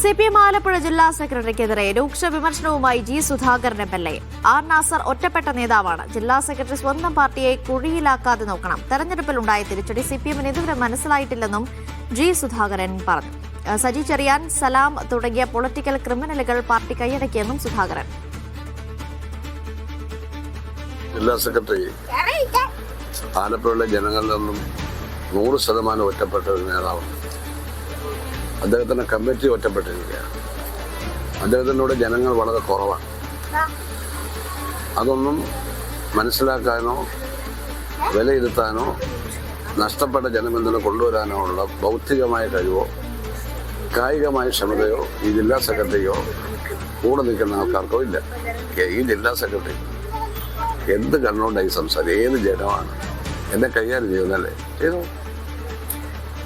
CPM Alappuzha ജില്ലാ സെക്രട്ടറിക്കെതിരെ രൂക്ഷ വിമർശനവുമായി G Sudhakaran MLA. R Nasar ഒറ്റപ്പെട്ട നേതാവാണ്. ജില്ലാ സെക്രട്ടറി സ്വന്തം പാർട്ടിയെ കുഴിയിലാക്കാതെ നോക്കണം. തെരഞ്ഞെടുപ്പിലുണ്ടായ തിരിച്ചടി CPM-ന് ഇതുവരെ മനസ്സിലായിട്ടില്ലെന്നും ജി സുധാകരൻ പറഞ്ഞു. സജി ചെറിയാൻ, സലാം തുടങ്ങിയ പൊളിറ്റിക്കൽ ക്രിമിനലുകൾ പാർട്ടി കൈയടക്കിയെന്നും സുധാകരൻ. ജില്ലാ സെക്രട്ടറി ആലപ്പുഴയിലെ ജനങ്ങളിൽ നിന്നും 100% ഒറ്റപ്പെട്ട ഒരു നേതാവാണ്. അദ്ദേഹത്തിന്റെ കമ്മിറ്റി ഒറ്റപ്പെട്ടിരിക്കുകയാണ്. അദ്ദേഹത്തിനോട് ജനങ്ങൾ വളരെ കുറവാണ്. അതൊന്നും മനസ്സിലാക്കാനോ വിലയിരുത്താനോ നഷ്ടപ്പെട്ട ജനബന്ധനം കൊണ്ടുവരാനോ ഉള്ള ഭൗതികമായ കഴിവോ കായികമായ ക്ഷമതയോ ഈ ജില്ലാ സെക്രട്ടറിയോ കൂടെ നിൽക്കുന്ന ആൾക്കാർക്കോ ഇല്ല. ഈ ജില്ലാ സെക്രട്ടറി എന്ത് കണ്ണുകൊണ്ടായി സംസാരം, ഏത് ജനമാണ് എന്നെ കൈകാര്യം ചെയ്യുന്നല്ലേ ചെയ്തു.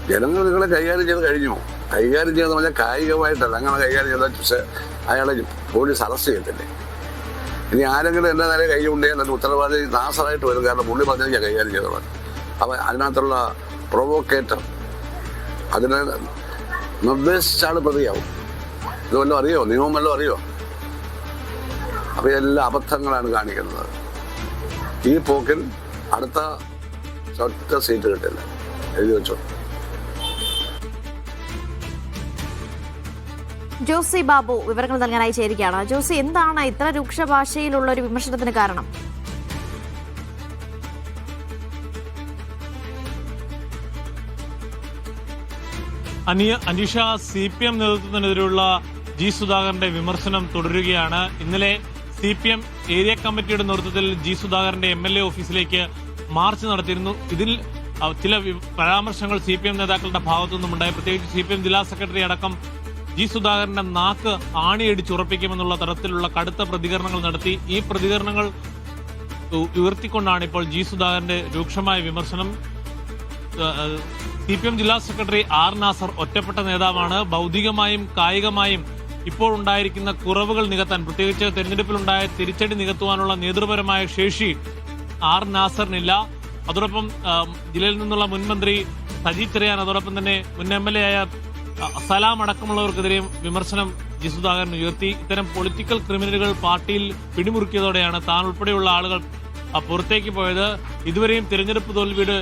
ജനങ്ങൾ നിങ്ങളെ കൈകാര്യം ചെയ്ത് കഴിഞ്ഞു. കൈകാര്യം ചെയ്യുന്ന പറഞ്ഞാൽ കായികമായിട്ടല്ല. അങ്ങനെ കൈകാര്യം ചെയ്താൽ അയാളെ പോലീസ് അറസ്റ്റ് ചെയ്യത്തില്ലേ? ഇനി ആരെങ്കിലും എൻ്റെ നേരെ കൈ കൊണ്ടുപോയാൽ എൻ്റെ ഉത്തരവാദി നാസറായിട്ട് വരും. കാരണം പുള്ളി പറഞ്ഞാൽ ഞാൻ കൈകാര്യം ചെയ്തോളാം. അപ്പം അതിനകത്തുള്ള പ്രൊവോക്കേറ്റർ അതിനെ നിർദ്ദേശിച്ചാൾ പ്രതിയാവും. ഇത് വല്ലതും അറിയോ? നിയമം വല്ലതും അറിയോ? അപ്പം എല്ലാ അബദ്ധങ്ങളാണ് കാണിക്കുന്നത്. ഈ പോക്കിൽ അടുത്ത ഒറ്റ സീറ്റ് കിട്ടില്ല. എഴുതി വെച്ചോ. ജോസി ബാബു വിവരങ്ങൾ നൽകാനായി ചേരുകയാണ്. ജോസി, എന്താണ് ഇത്ര രൂക്ഷ ഭാഷയിലുള്ള ഒരു വിമർശനത്തിന് കാരണം? അനീഷ, CPM നേതൃത്വത്തിനെതിരെയുള്ള ജി സുധാകരന്റെ വിമർശനം തുടരുകയാണ്. ഇന്നലെ CPM ഏരിയ കമ്മിറ്റിയുടെ നേതൃത്വത്തിൽ ജി സുധാകരന്റെ MLA ഓഫീസിലേക്ക് മാർച്ച് നടത്തിയിരുന്നു. ഇതിൽ ചില പരാമർശങ്ങൾ CPM നേതാക്കളുടെ ഭാഗത്തുനിന്നും ഉണ്ടായി. പ്രത്യേകിച്ച് CPM ജില്ലാ സെക്രട്ടറി അടക്കം ജി സുധാകരന്റെ നാക്ക് ആണിയടിച്ചുറപ്പിക്കുമെന്നുള്ള തരത്തിലുള്ള കടുത്ത പ്രതികരണങ്ങൾ നടത്തി. ഈ പ്രതികരണങ്ങൾ ഉയർത്തിക്കൊണ്ടാണ് ഇപ്പോൾ ജി സുധാകരന്റെ രൂക്ഷമായ വിമർശനം. CPM ജില്ലാ സെക്രട്ടറി ആർ നാസർ ഒറ്റപ്പെട്ട നേതാവാണ്. ഭൗതികമായും കായികമായും ഇപ്പോൾ ഉണ്ടായിരിക്കുന്ന കുറവുകൾ നികത്താൻ, പ്രത്യേകിച്ച് തെരഞ്ഞെടുപ്പിലുണ്ടായ തിരിച്ചടി നികത്തുവാനുള്ള നേതൃപരമായ ശേഷി ആർ നാസറിനില്ല. അതോടൊപ്പം ജില്ലയിൽ നിന്നുള്ള മുൻ മന്ത്രി സജി ചെറിയാൻ, അതോടൊപ്പം തന്നെ മുൻ MLA ആയ സലാം അടക്കമുള്ളവർക്കെതിരെയും വിമർശനം ജി സുധാകരൻ ഉയർത്തി. ഇത്തരം പൊളിറ്റിക്കൽ ക്രിമിനലുകൾ പാർട്ടിയിൽ പിടിമുറുക്കിയതോടെയാണ് താൻ ഉൾപ്പെടെയുള്ള ആളുകൾ പുറത്തേക്ക് പോയത്. ഇതുവരെയും തിരഞ്ഞെടുപ്പ് തോൽവിയുടെ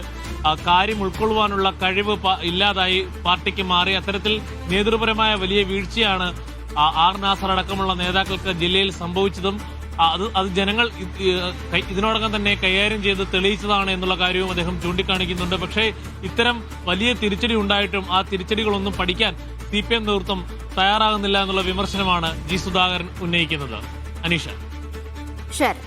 കാര്യം ഉൾക്കൊള്ളുവാനുള്ള കഴിവ് ഇല്ലാതായി പാർട്ടിക്ക് മാറി. അത്തരത്തിൽ നേതൃപരമായ വലിയ വീഴ്ചയാണ് ആർ നാസർ അടക്കമുള്ള നേതാക്കൾക്ക് ജില്ലയിൽ സംഭവിച്ചതും അത് ജനങ്ങൾ ഇതിനോടകം തന്നെ കൈകാര്യം ചെയ്ത് തെളിയിച്ചതാണ് എന്നുള്ള കാര്യവും അദ്ദേഹം ചൂണ്ടിക്കാണിക്കുന്നുണ്ട്. പക്ഷേ ഇത്തരം വലിയ തിരിച്ചടി ഉണ്ടായിട്ടും ആ തിരിച്ചടികളൊന്നും പഠിക്കാൻ CPM നേതൃത്വം തയ്യാറാകുന്നില്ല എന്നുള്ള വിമർശനമാണ് ജി സുധാകരൻ ഉന്നയിക്കുന്നത്. അനീഷ. ശരി.